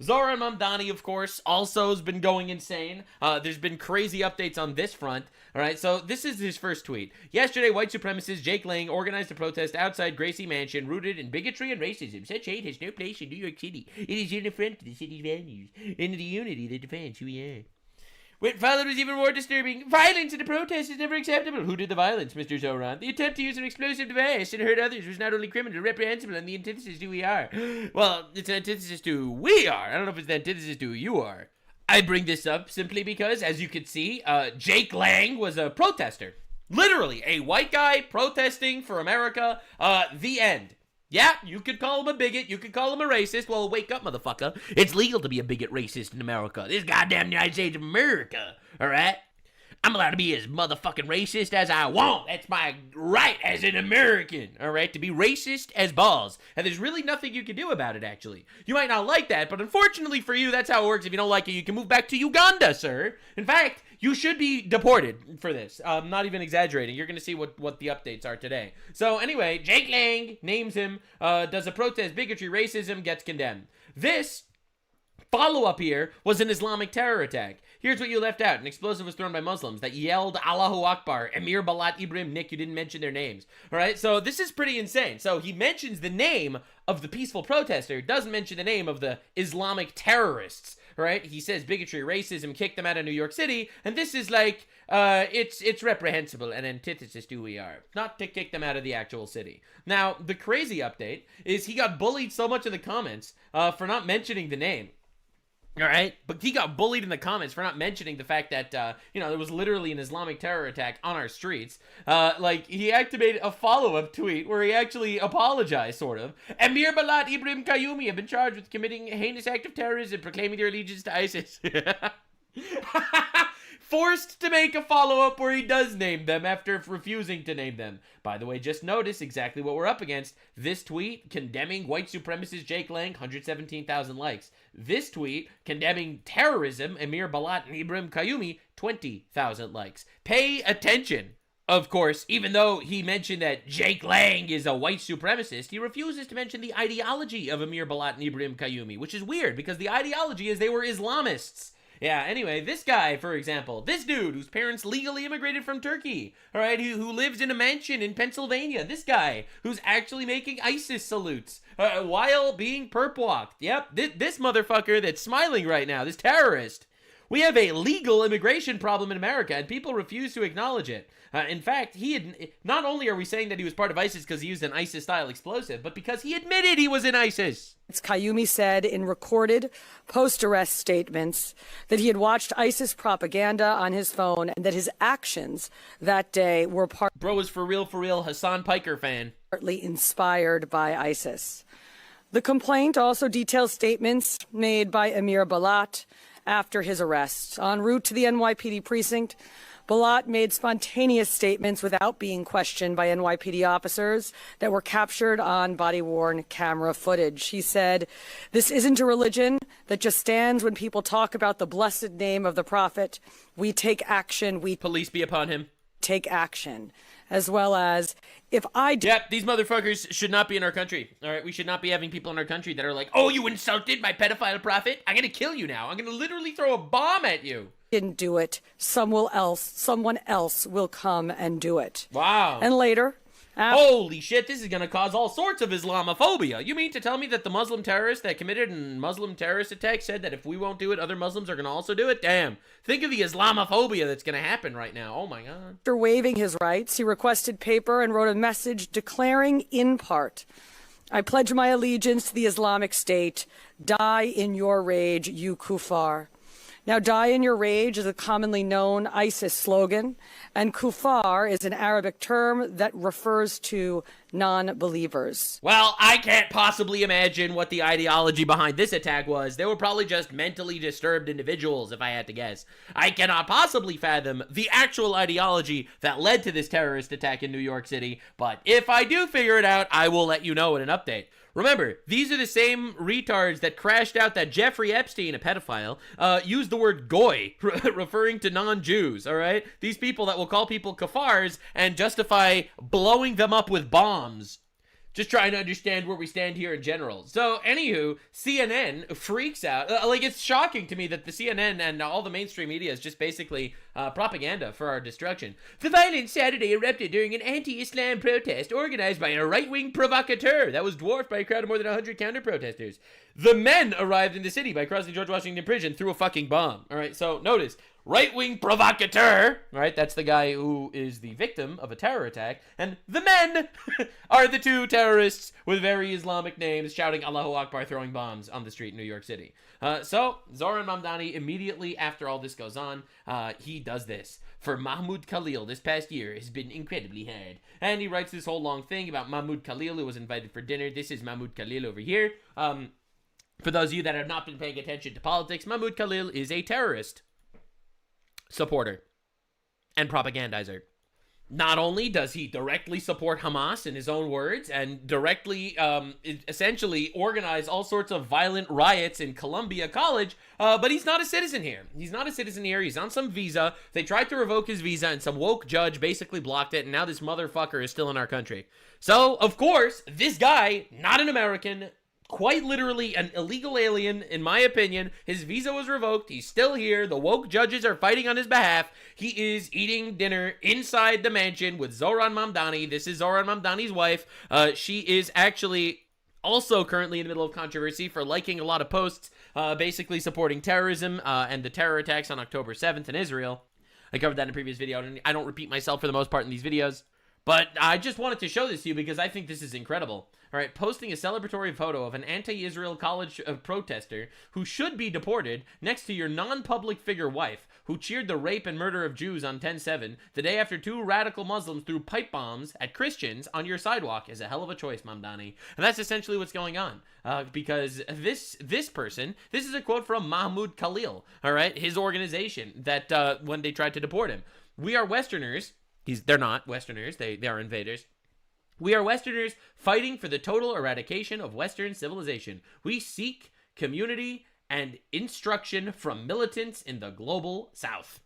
Zora and Mamdani, of course, also has been going insane. There's been crazy updates on this front. All right, so this is his first tweet. Yesterday, white supremacist Jake Lang organized a protest outside Gracie Mansion rooted in bigotry and racism. Such hate has no place in New York City. It is an affront to the city's values and to the unity that defines who we are. What followed was even more disturbing. Violence in a protest is never acceptable. Who did the violence, Mr. Zoran? The attempt to use an explosive device and hurt others was not only criminal, reprehensible, and the antithesis to who we are. Well, it's an antithesis to who we are. I don't know if it's the antithesis to who you are. I bring this up simply because, as you can see, Jake Lang was a protester. Literally, a white guy protesting for America. The end. Yeah, you could call him a bigot, you could call him a racist. Well, wake up, motherfucker. It's legal to be a bigot racist in America. This goddamn United States of America, alright? I'm allowed to be as motherfucking racist as I want. That's my right as an American, alright? To be racist as balls. And there's really nothing you can do about it, actually. You might not like that, but unfortunately for you, that's how it works. If you don't like it, you can move back to Uganda, sir. In fact, you should be deported for this. I'm not even exaggerating. You're going to see what the updates are today. So anyway, Jake Lang names him, does a protest, bigotry, racism, gets condemned. This follow-up here was an Islamic terror attack. Here's what you left out. An explosive was thrown by Muslims that yelled Allahu Akbar, Amir Balat Ibrahim Nick. You didn't mention their names. All right, so this is pretty insane. So he mentions the name of the peaceful protester, doesn't mention the name of the Islamic terrorists. Right? He says bigotry, racism, kicked them out of New York City, and this is like, it's reprehensible and antithesis to who we are. Not to kick them out of the actual city. Now, the crazy update is he got bullied so much in the comments for not mentioning the name. All right, but he got bullied in the comments for not mentioning the fact that, there was literally an Islamic terror attack on our streets. He activated a follow-up tweet where he actually apologized, sort of. Amir Balat Ibrahim Qayyumi have been charged with committing a heinous act of terrorism, proclaiming their allegiance to ISIS. Forced to make a follow-up where he does name them after refusing to name them. By the way, just notice exactly what we're up against. This tweet condemning white supremacist Jake Lang, 117,000 likes. This tweet condemning terrorism, Amir Balat and Ibrahim Qayyumi, 20,000 likes. Pay attention. Of course, even though he mentioned that Jake Lang is a white supremacist, he refuses to mention the ideology of Amir Balat and Ibrahim Qayyumi, which is weird because the ideology is they were Islamists. Yeah, anyway, this guy, for example, this dude whose parents legally immigrated from Turkey, all right, who lives in a mansion in Pennsylvania, this guy who's actually making ISIS salutes while being perp-walked. Yep, this motherfucker that's smiling right now, this terrorist. We have a legal immigration problem in America, and people refuse to acknowledge it. In fact, not only are we saying that he was part of ISIS because he used an ISIS-style explosive, but because he admitted he was in ISIS. Qayyumi said in recorded post-arrest statements that he had watched ISIS propaganda on his phone and that his actions that day were Bro is for real, Hassan Piker fan. Partly inspired by ISIS. The complaint also details statements made by Amir Balat after his arrest. En route to the NYPD precinct, Balat made spontaneous statements without being questioned by NYPD officers that were captured on body-worn camera footage. He said, "This isn't a religion that just stands when people talk about the blessed name of the prophet. We take action. We police be upon him. Take action." As well as, if I do... Yep, these motherfuckers should not be in our country. All right, we should not be having people in our country that are like, oh, you insulted my pedophile prophet? I'm gonna kill you now. I'm gonna literally throw a bomb at you. Didn't do it. Someone else will come and do it. Wow. And later... Holy shit, this is going to cause all sorts of Islamophobia. You mean to tell me that the Muslim terrorist that committed a Muslim terrorist attack said that if we won't do it, other Muslims are going to also do it? Damn. Think of the Islamophobia that's going to happen right now. Oh my God. After waiving his rights, he requested paper and wrote a message declaring in part, "I pledge my allegiance to the Islamic State. Die in your rage, you kuffar." Now, "die in your rage" is a commonly known ISIS slogan, and kuffar is an Arabic term that refers to non-believers. Well, I can't possibly imagine what the ideology behind this attack was. They were probably just mentally disturbed individuals, if I had to guess. I cannot possibly fathom the actual ideology that led to this terrorist attack in New York City, but if I do figure it out, I will let you know in an update. Remember, these are the same retards that crashed out that Jeffrey Epstein, a pedophile, used the word goy, referring to non-Jews, all right? These people that will call people kafars and justify blowing them up with bombs. Just trying to understand where we stand here in general. So, anywho, CNN freaks out. Like, it's shocking to me that the CNN and all the mainstream media is just basically propaganda for our destruction. The violence Saturday erupted during an anti-Islam protest organized by a right-wing provocateur that was dwarfed by a crowd of more than 100 counter-protesters. The men arrived in the city by crossing George Washington Bridge and threw a fucking bomb. All right, so notice, right-wing provocateur, right? That's the guy who is the victim of a terror attack. And the men are the two terrorists with very Islamic names shouting Allahu Akbar, throwing bombs on the street in New York City. So Zoran Mamdani, immediately after all this goes on, he does this. For Mahmoud Khalil, this past year has been incredibly hard. And he writes this whole long thing about Mahmoud Khalil, who was invited for dinner. This is Mahmoud Khalil over here. For those of you that have not been paying attention to politics, Mahmoud Khalil is a terrorist supporter and propagandizer. Not only does he directly support Hamas in his own words and directly essentially organize all sorts of violent riots in Columbia College, but he's not a citizen here. He's not a citizen here. He's on some visa. They tried to revoke his visa and some woke judge basically blocked it, and now this motherfucker is still in our country. So, of course, this guy, not an American, quite literally an illegal alien, in my opinion. His visa was revoked. He's still here. The woke judges are fighting on his behalf. He is eating dinner inside the mansion with Zoran Mamdani. This is Zoran Mamdani's wife. She is actually also currently in the middle of controversy for liking a lot of posts, basically supporting terrorism and the terror attacks on October 7th in Israel. I covered that in a previous video, and I don't repeat myself for the most part in these videos. But I just wanted to show this to you because I think this is incredible. All right, posting a celebratory photo of an anti-Israel college protester who should be deported next to your non-public figure wife who cheered the rape and murder of Jews on 10/7 the day after two radical Muslims threw pipe bombs at Christians on your sidewalk is a hell of a choice, Mamdani. And that's essentially what's going on. Because this person, this is a quote from Mahmoud Khalil, all right, his organization that when they tried to deport him. We are Westerners. They're not Westerners. They are invaders. We are Westerners fighting for the total eradication of Western civilization. We seek community and instruction from militants in the global South.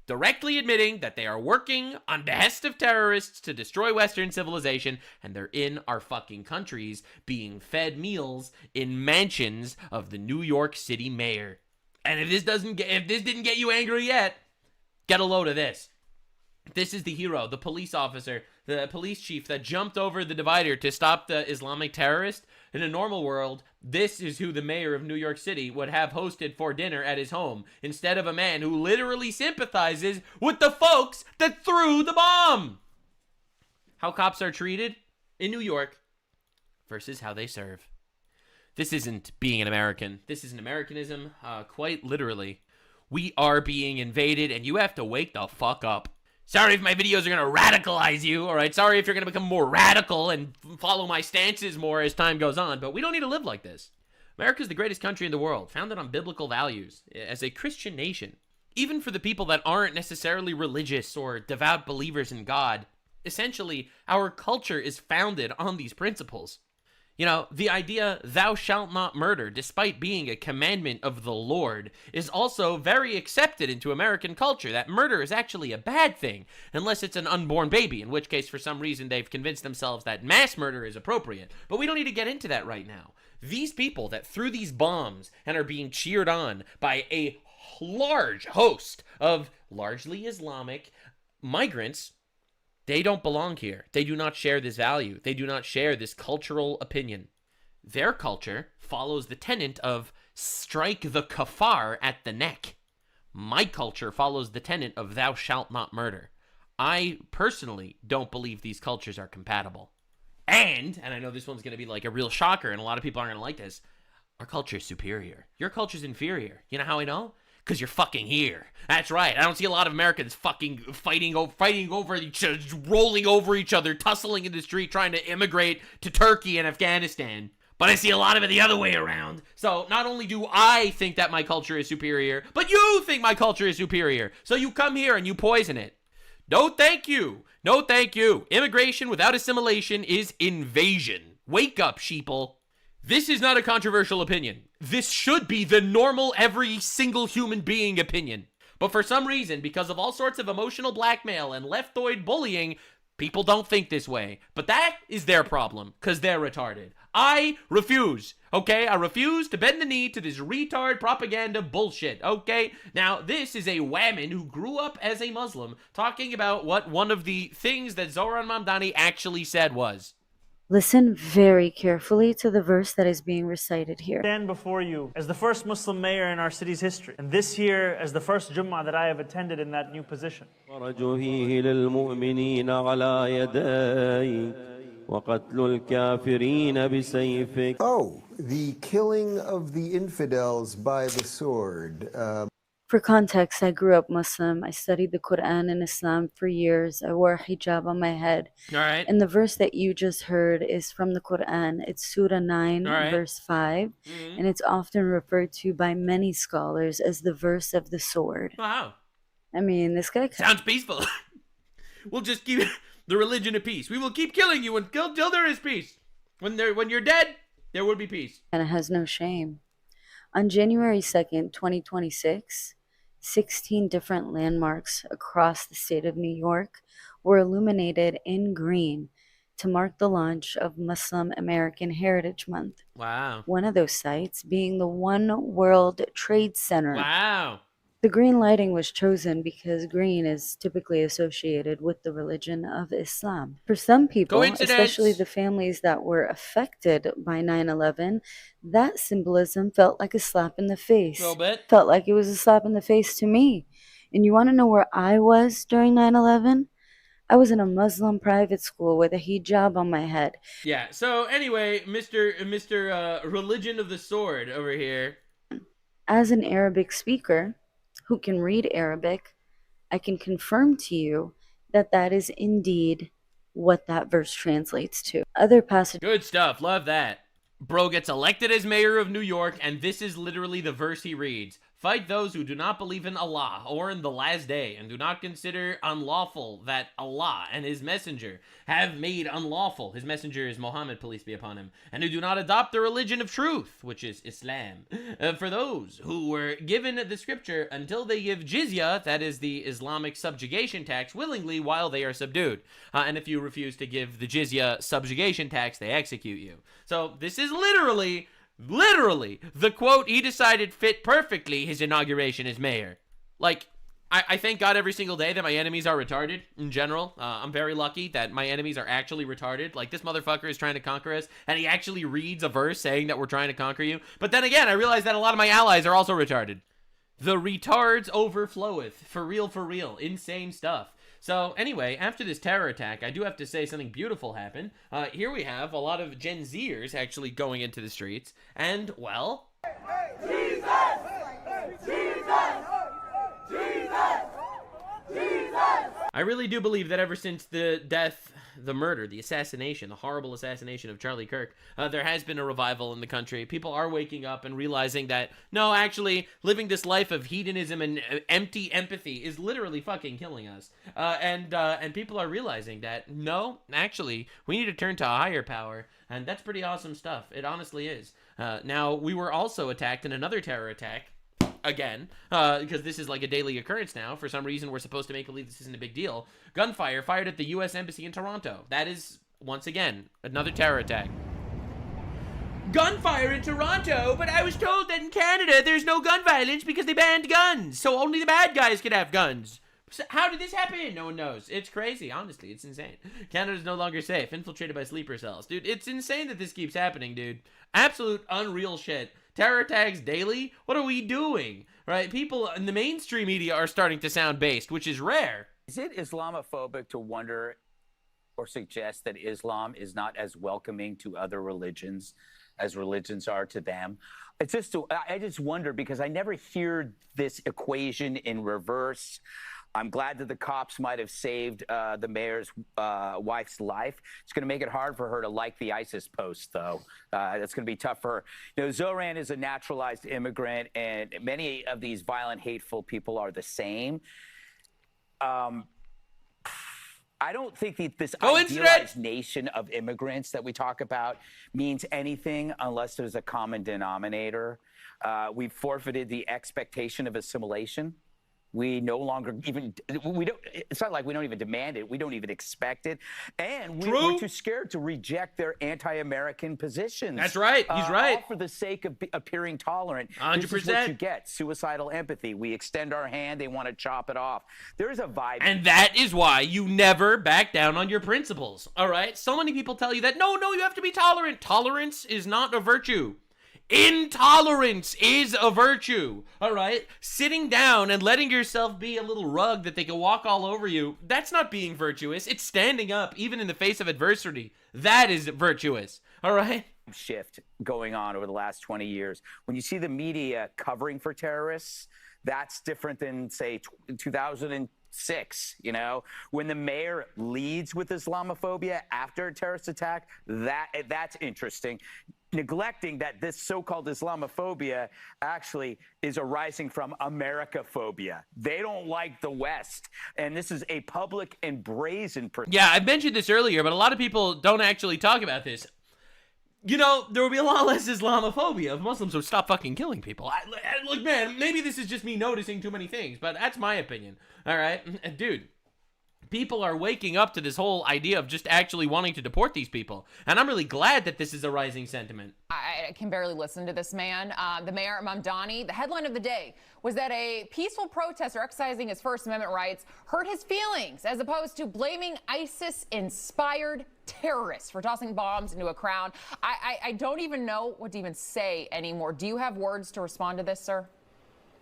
Directly admitting that they are working on behest of terrorists to destroy Western civilization, and they're in our fucking countries being fed meals in mansions of the New York City mayor. And if this didn't get you angry yet, get a load of this. This is the hero, the police officer, the police chief that jumped over the divider to stop the Islamic terrorist. In a normal world, this is who the mayor of New York City would have hosted for dinner at his home, instead of a man who literally sympathizes with the folks that threw the bomb. How cops are treated in New York versus how they serve. This isn't being an American. This is an Americanism, quite literally. We are being invaded, and you have to wake the fuck up. Sorry if my videos are going to radicalize you, all right? Sorry if you're going to become more radical and follow my stances more as time goes on, but we don't need to live like this. America's the greatest country in the world, founded on biblical values, as a Christian nation. Even for the people that aren't necessarily religious or devout believers in God, essentially, our culture is founded on these principles. You know, the idea, thou shalt not murder, despite being a commandment of the Lord, is also very accepted into American culture, that murder is actually a bad thing, unless it's an unborn baby, in which case, for some reason, they've convinced themselves that mass murder is appropriate. But we don't need to get into that right now. These people that threw these bombs and are being cheered on by a large host of largely Islamic migrants, they don't belong here. They do not share this value. They do not share this cultural opinion. Their culture follows the tenet of strike the kafar at the neck. My culture follows the tenet of thou shalt not murder. I personally don't believe these cultures are compatible. And I know this one's going to be like a real shocker, and a lot of people aren't going to like this, our culture is superior. Your culture's inferior. You know how I know? Because you're fucking here. That's right. I don't see a lot of Americans fucking fighting over each other, rolling over each other, tussling in the street, trying to immigrate to Turkey and Afghanistan. But I see a lot of it the other way around. So not only do I think that my culture is superior, but you think my culture is superior. So you come here and you poison it. No thank you. No thank you. Immigration without assimilation is invasion. Wake up, sheeple. This is not a controversial opinion. This should be the normal, every single human being opinion. But for some reason, because of all sorts of emotional blackmail and leftoid bullying, People don't think this way, but that is their problem, because they're retarded. I refuse, okay? I refuse to bend the knee to this retard propaganda bullshit, okay? Now, this is a whammon who grew up as a Muslim talking about what one of the things that Zoran Mamdani actually said was. Listen very carefully to the verse that is being recited here. I stand before you as the first Muslim mayor in our city's history, and this year as the first Jummah that I have attended in that new position. Oh, the killing of the infidels by the sword. For context, I grew up Muslim. I studied the Quran and Islam for years. I wore a hijab on my head. All right. And the verse that you just heard is from the Quran. It's Surah 9, verse 5. And it's often referred to by many scholars as the verse of the sword. Wow. I mean, this guy sounds peaceful. We'll just keep the religion of peace. We will keep killing you until there is peace. When you're dead, there will be peace. And it has no shame. On January 2nd, 2026, 16 different landmarks across the state of New York were illuminated in green to mark the launch of Muslim American Heritage Month. Wow. One of those sites being the One World Trade Center. Wow. The green lighting was chosen because green is typically associated with the religion of Islam. For some people, especially the families that were affected by 9/11, that symbolism felt like a slap in the face. A little bit. Felt like it was a slap in the face to me. And you want to know where I was during 9/11? I was in a Muslim private school with a hijab on my head. Yeah, so anyway, Mr. Religion of the Sword over here. As an Arabic speaker who can read Arabic, I can confirm to you that that is indeed what that verse translates to. Other passages. Good stuff. Love that. Bro gets elected as mayor of New York, and this is literally the verse he reads. Fight those who do not believe in Allah or in the last day, and do not consider unlawful that Allah and his messenger have made unlawful. His messenger is Muhammad, peace be upon him, and who do not adopt the religion of truth, which is Islam. For those who were given the scripture until they give jizya, that is the Islamic subjugation tax, willingly while they are subdued. And if you refuse to give the jizya subjugation tax, they execute you. So this is literally the quote he decided fit perfectly his inauguration as mayor. Like, I thank God every single day that my enemies are retarded in general. I'm very lucky that my enemies are actually retarded. Like, this motherfucker is trying to conquer us, and he actually reads a verse saying that we're trying to conquer you. But then again, I realize that a lot of my allies are also retarded. The retards overfloweth. For real. Insane stuff. So anyway, after this terror attack, I do have to say something beautiful happened. Here we have a lot of Gen Zers actually going into the streets, and, well... Jesus! Jesus! Jesus! Jesus! I really do believe that ever since the death, the murder, the assassination, the horrible assassination of Charlie Kirk, there has been a revival in the country. People are waking up and realizing that, no, actually, living this life of hedonism and empty empathy is literally fucking killing us. And people are realizing that, no, actually, we need to turn to a higher power, and that's pretty awesome stuff. It honestly is. Now, we were also attacked in another terror attack, again, because this is like a daily occurrence now. For some reason, we're supposed to make believe this isn't a big deal. Gunfire fired at the U.S. Embassy in Toronto. That is, once again, another terror attack. Gunfire in Toronto, but I was told that in Canada there's no gun violence because they banned guns, so only the bad guys can have guns. So how did this happen? No one knows. It's crazy, honestly. It's insane. Canada's no longer safe. Infiltrated by sleeper cells. Dude, it's insane that this keeps happening, dude. Absolute unreal shit. Terror attacks daily? What are we doing? Right? People in the mainstream media are starting to sound based, which is rare. Is it Islamophobic to wonder or suggest that Islam is not as welcoming to other religions as religions are to them? It's just, I just wonder, because I never hear this equation in reverse. I'm glad that the cops might have saved the mayor's wife's life. It's going to make it hard for her to like the ISIS post, though. That's going to be tough for her. You know, Zoran is a naturalized immigrant, and many of these violent, hateful people are the same. I don't think that this idealized nation of immigrants that we talk about means anything unless there's a common denominator. We've forfeited the expectation of assimilation. We no longer even, we don't, it's not like we don't even demand it. We don't even expect it. And we're too scared to reject their anti-American positions. That's right. He's right. All for the sake of appearing tolerant. 100%. This is what you get. Suicidal empathy. We extend our hand. They want to chop it off. There's a vibe. And that is why you never back down on your principles. All right? So many people tell you that, no, you have to be tolerant. Tolerance is not a virtue. Intolerance is a virtue, all right? Sitting down and letting yourself be a little rug that they can walk all over you, that's not being virtuous. It's standing up, even in the face of adversity. That is virtuous, all right? Shift going on over the last 20 years. When you see the media covering for terrorists, that's different than, say, 2006, you know? When the mayor leads with Islamophobia after a terrorist attack, that's interesting. Neglecting that this so-called Islamophobia actually is arising from Americaphobia. They don't like the West. And this is a public and brazen... Yeah, I mentioned this earlier, but a lot of people don't actually talk about this. You know, there would be a lot less Islamophobia if Muslims would stop fucking killing people. Look, man, maybe this is just me noticing too many things, but that's my opinion. All right? Dude. People are waking up to this whole idea of just actually wanting to deport these people. And I'm really glad that this is a rising sentiment. I can barely listen to this man. The mayor, Mamdani, the headline of the day was that a peaceful protester exercising his First Amendment rights hurt his feelings, as opposed to blaming ISIS-inspired terrorists for tossing bombs into a crowd. I don't even know what to even say anymore. Do you have words to respond to this, sir?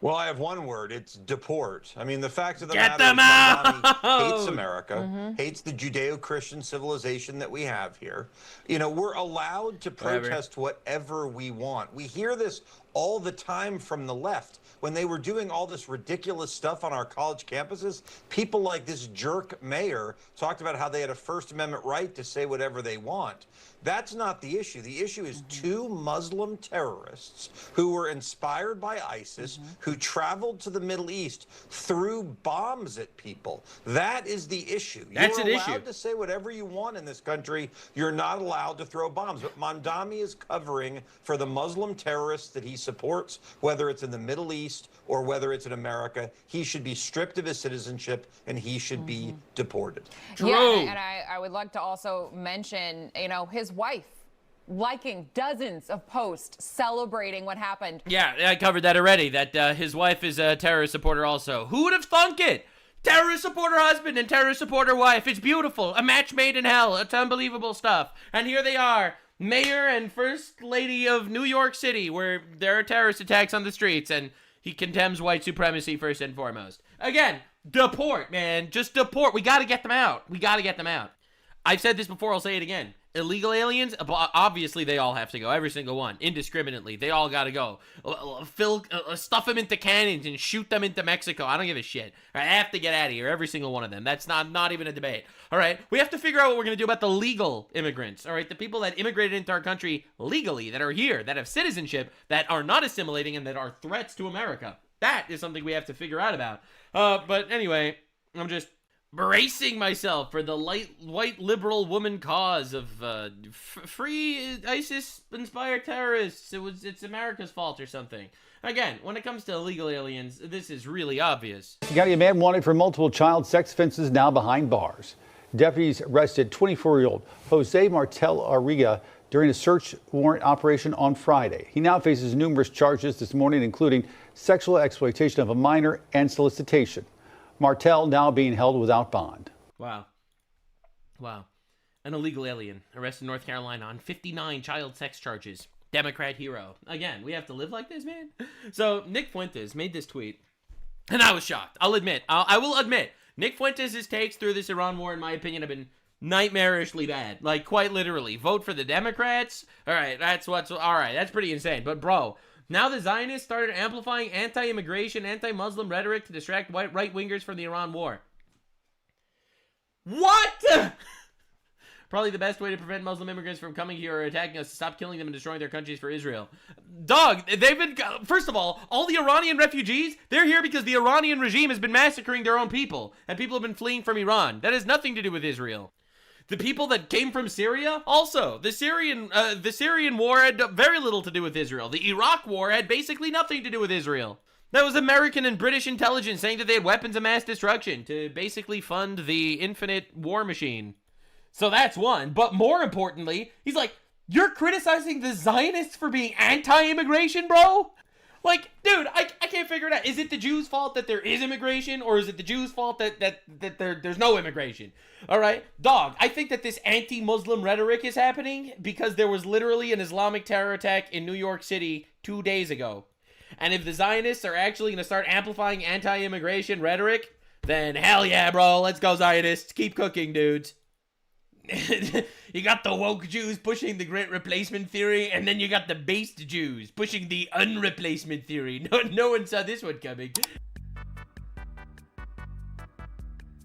Well, I have one word. It's deport. I mean, the fact of the Get matter them is out! Mamdani hates America, hates the Judeo-Christian civilization that we have here. You know, we're allowed to protest whatever we want. We hear this all the time from the left. When they were doing all this ridiculous stuff on our college campuses, people like this jerk mayor talked about how they had a First Amendment right to say whatever they want. That's not the issue. The issue is two Muslim terrorists who were inspired by ISIS, who traveled to the Middle East, threw bombs at people. That is the issue. That's You're an issue. allowed to say whatever you want in this country. You're not allowed to throw bombs. But Mamdani is covering for the Muslim terrorists that he supports, whether it's in the Middle East or whether it's in America. He should be stripped of his citizenship and he should be deported. True. Yeah, and I would like to also mention, you know, his wife liking dozens of posts celebrating what happened. Yeah, I covered that already, that his wife is a terrorist supporter also. Who would have thunk it? Terrorist supporter husband and terrorist supporter wife. It's beautiful. A match made in hell. It's unbelievable stuff. And here they are, mayor and first lady of New York City, where there are terrorist attacks on the streets, and he condemns white supremacy first and foremost. Again, deport, man. Just deport. We got to get them out. We got to get them out. I've said this before. I'll say it again. Illegal aliens, obviously they all have to go. Every single one, indiscriminately. They all got to go. Stuff them into cannons and shoot them into Mexico. I don't give a shit. I have to get out of here. Every single one of them. That's not even a debate. All right? We have to figure out what we're going to do about the legal immigrants. All right? The people that immigrated into our country legally, that are here, that have citizenship, that are not assimilating, and that are threats to America. That is something we have to figure out about. But anyway, I'm just bracing myself for the white liberal woman cause of free ISIS-inspired terrorists. It's America's fault or something. Again, when it comes to illegal aliens, this is really obvious. County, a man wanted for multiple child sex offenses now behind bars. Deputies arrested 24-year-old Jose Martel Arriga during a search warrant operation on Friday. He now faces numerous charges this morning, including sexual exploitation of a minor and solicitation. Martel now being held without bond. Wow. An illegal alien arrested in North Carolina on 59 child sex charges. Democrat hero. Again, we have to live like this, man. So Nick Fuentes made this tweet, and I was shocked. I will admit, Nick Fuentes' takes through this Iran war, in my opinion, have been nightmarishly bad. Like, quite literally. Vote for the Democrats? All right, that's pretty insane. But, bro, now the Zionists started amplifying anti-immigration, anti-Muslim rhetoric to distract right-wingers from the Iran war. What? Probably the best way to prevent Muslim immigrants from coming here or attacking us to stop killing them and destroying their countries for Israel. Dog, they've been... First of all the Iranian refugees, they're here because the Iranian regime has been massacring their own people, and people have been fleeing from Iran. That has nothing to do with Israel. The people that came from Syria, also. The Syrian war had very little to do with Israel. The Iraq war had basically nothing to do with Israel. That was American and British intelligence saying that they had weapons of mass destruction to basically fund the infinite war machine. So that's one. But more importantly, he's like, you're criticizing the Zionists for being anti-immigration, bro? Like, dude, I can't figure it out. Is it the Jews' fault that there is immigration, or is it the Jews' fault that there's no immigration? All right? Dog, I think that this anti-Muslim rhetoric is happening because there was literally an Islamic terror attack in New York City 2 days ago. And if the Zionists are actually going to start amplifying anti-immigration rhetoric, then hell yeah, bro. Let's go, Zionists. Keep cooking, dudes. You got the woke Jews pushing the great replacement theory, and then you got the based Jews pushing the unreplacement theory. No one saw this one coming.